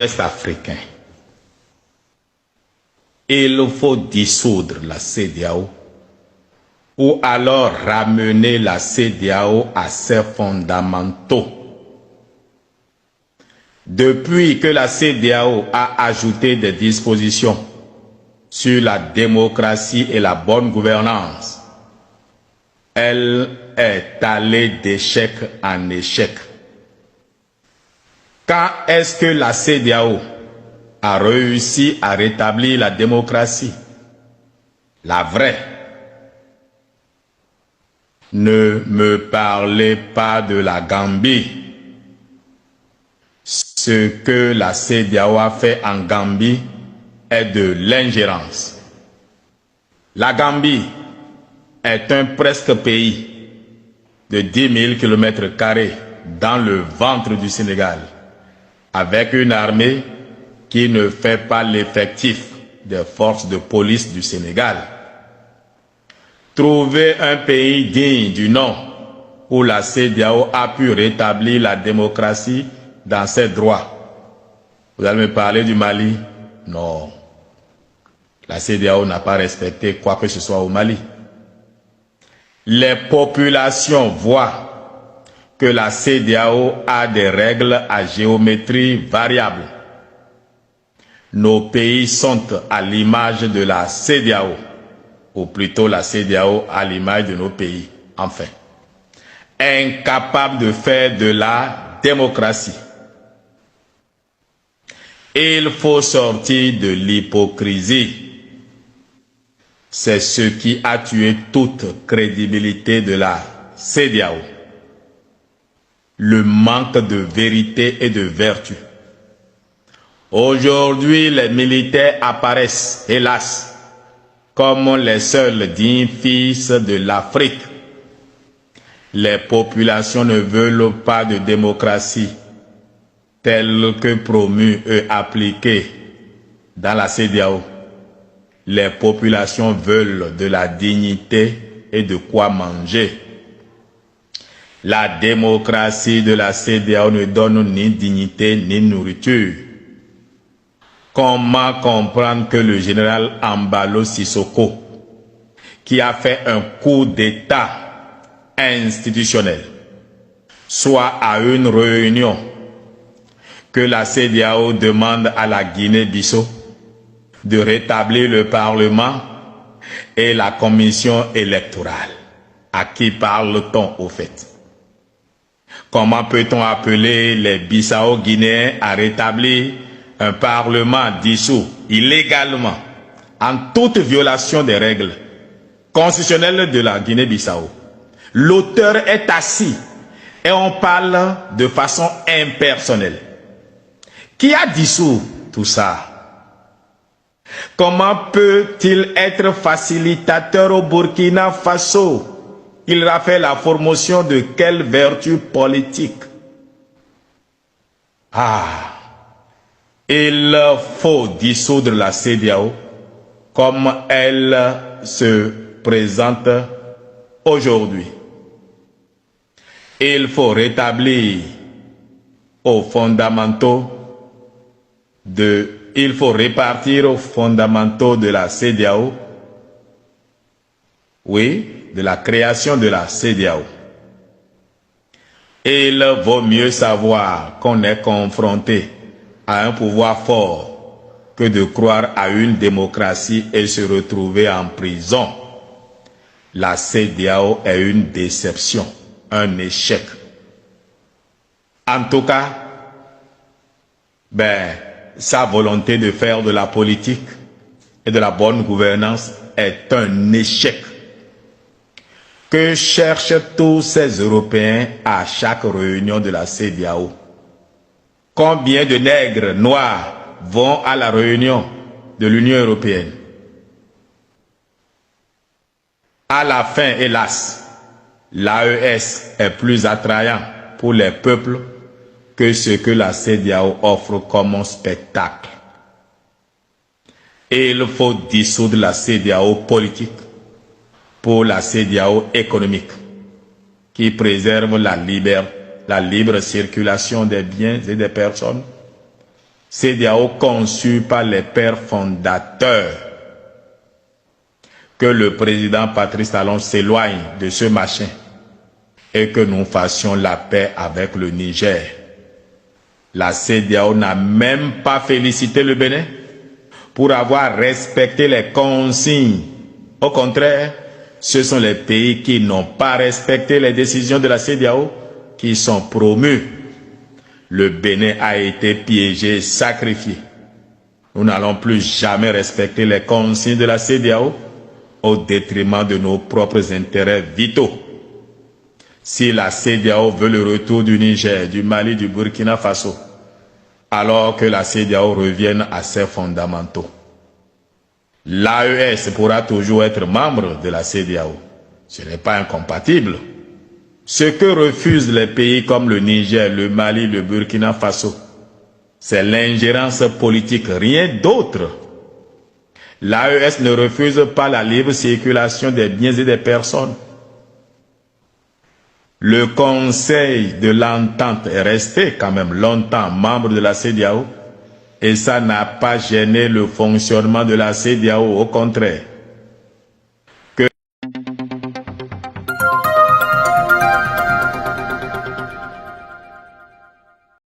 Est africain. Il faut dissoudre la CEDEAO ou alors ramener la CEDEAO à ses fondamentaux. Depuis que la CEDEAO a ajouté des dispositions sur la démocratie et la bonne gouvernance, elle est allée d'échec en échec. Quand est-ce que la CEDEAO a réussi à rétablir la démocratie? La vraie. Ne me parlez pas de la Gambie. Ce que la CEDEAO a fait en Gambie est de l'ingérence. La Gambie est un presque pays de 10 000 km² dans le ventre du Sénégal, avec une armée qui ne fait pas l'effectif des forces de police du Sénégal. Trouver un pays digne du nom où la CEDEAO a pu rétablir la démocratie dans ses droits. Vous allez me parler du Mali? Non. La CEDEAO n'a pas respecté quoi que ce soit au Mali. Les populations voient que la CEDEAO a des règles à géométrie variable. Nos pays sont à l'image de la CEDEAO, ou plutôt la CEDEAO à l'image de nos pays, enfin. Incapables de faire de la démocratie. Il faut sortir de l'hypocrisie. C'est ce qui a tué toute crédibilité de la CEDEAO. Le manque de vérité et de vertu. Aujourd'hui, les militaires apparaissent, hélas, comme les seuls dignes fils de l'Afrique. Les populations ne veulent pas de démocratie telle que promue et appliquée dans la CEDEAO. Les populations veulent de la dignité et de quoi manger. La démocratie de la CEDEAO ne donne ni dignité ni nourriture. Comment comprendre que le général Embalo Sissoko, qui a fait un coup d'État institutionnel, soit à une réunion que la CEDEAO demande à la Guinée-Bissau de rétablir le Parlement et la commission électorale? À qui parle-t-on au fait? Comment peut-on appeler les Bissau-Guinéens à rétablir un Parlement dissous illégalement, en toute violation des règles constitutionnelles de la Guinée-Bissau? L'auteur est assis et on parle de façon impersonnelle. Qui a dissous tout ça? Comment peut-il être facilitateur au Burkina Faso? Il a fait la promotion de quelle vertu politique? Il faut dissoudre la CEDEAO comme elle se présente aujourd'hui. Il faut rétablir aux fondamentaux il faut répartir aux fondamentaux de la CEDEAO, oui, de la création de la CEDEAO. Il vaut mieux savoir qu'on est confronté à un pouvoir fort que de croire à une démocratie et se retrouver en prison. La CEDEAO est une déception, un échec. En tout cas, sa volonté de faire de la politique et de la bonne gouvernance est un échec. Que cherchent tous ces Européens à chaque réunion de la CEDEAO? Combien de nègres noirs vont à la réunion de l'Union européenne? À la fin, hélas, l'AES est plus attrayant pour les peuples que ce que la CEDEAO offre comme spectacle. Et il faut dissoudre la CEDEAO politique pour la CEDEAO économique, qui préserve la libre circulation des biens et des personnes, CEDEAO conçue par les pères fondateurs. Que le président Patrice Talon s'éloigne de ce machin et que nous fassions la paix avec le Niger. La CEDEAO n'a même pas félicité le Bénin pour avoir respecté les consignes. Au contraire, ce sont les pays qui n'ont pas respecté les décisions de la CEDEAO qui sont promus. Le Bénin a été piégé, sacrifié. Nous n'allons plus jamais respecter les consignes de la CEDEAO au détriment de nos propres intérêts vitaux. Si la CEDEAO veut le retour du Niger, du Mali, du Burkina Faso, alors que la CEDEAO revienne à ses fondamentaux. L'AES pourra toujours être membre de la CEDEAO. Ce n'est pas incompatible. Ce que refusent les pays comme le Niger, le Mali, le Burkina Faso, c'est l'ingérence politique, rien d'autre. L'AES ne refuse pas la libre circulation des biens et des personnes. Le Conseil de l'Entente est resté quand même longtemps membre de la CEDEAO et ça n'a pas gêné le fonctionnement de la CEDEAO, au contraire.